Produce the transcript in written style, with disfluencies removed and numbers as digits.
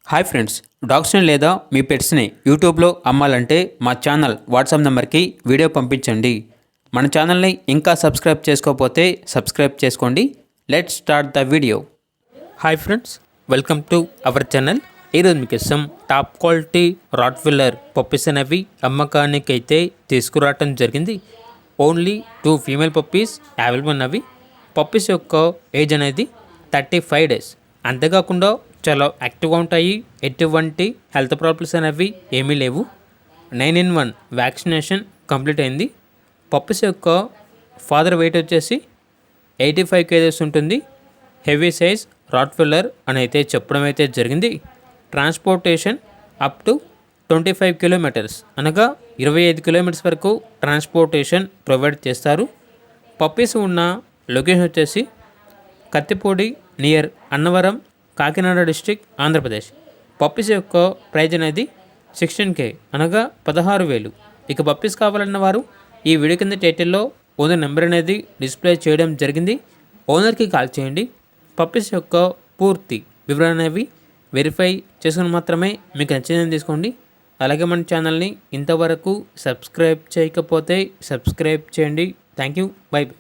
Hi friends, డాగ్స్ని లేదా మీ పెట్స్ని యూట్యూబ్లో అమ్మాలంటే మా ఛానల్ వాట్సాప్ నెంబర్కి వీడియో పంపించండి. మన ఛానల్ని ఇంకా సబ్స్క్రైబ్ చేసుకోకపోతే సబ్స్క్రైబ్ చేసుకోండి. Let's start the video. Hi friends, welcome to our channel. ఈరోజు మీకు ఇష్టం టాప్ క్వాలిటీ రాట్వీలర్ పప్పీస్ అనేవి అమ్మకానికి అయితే తీసుకురావటం జరిగింది. ఓన్లీ 2 ఫీమేల్ పప్పీస్ అవైలబుల్ ఉన్నవి. పప్పీస్ యొక్క ఏజ్ అనేది 35 డేస్. అంతేకాకుండా చాలా యాక్టివ్గా ఉంటాయి. ఎటువంటి హెల్త్ ప్రాబ్లమ్స్ అనేవి ఏమీ లేవు. 9-in-1 వ్యాక్సినేషన్ కంప్లీట్ అయింది. పప్పీస్ యొక్క ఫాదర్ వెయిట్ వచ్చేసి 85 kgs ఉంటుంది. హెవీ సైజ్ రాట్వీలర్ అని అయితే చెప్పడం అయితే జరిగింది. ట్రాన్స్పోర్టేషన్ అప్ టు 25 కిలోమీటర్స్ అనగా 25 కిలోమీటర్స్ వరకు ట్రాన్స్పోర్టేషన్ ప్రొవైడ్ చేస్తారు. పప్పీస్ ఉన్న లొకేషన్ వచ్చేసి Kathipudi near Annavaram, Kakinada district, Andhra Pradesh. Puppies యొక్క ప్రైజ్ అనేది 16K అనగా 16,000. ఇక పప్పీస్ కావాలన్న వారు ఈ వీడియో కింద టైటిల్లో ఓనర్ నెంబర్ అనేది డిస్ప్లే చేయడం జరిగింది. ఓనర్కి కాల్ చేయండి. పప్పీస్ యొక్క పూర్తి వివరణ అనేవి వెరిఫై చేసుకుని మాత్రమే మీకు నచ్చిందని తీసుకోండి. అలాగే మన ఛానల్ని ఇంతవరకు సబ్స్క్రైబ్ చేయకపోతే సబ్స్క్రైబ్ చేయండి. Thank you. By by.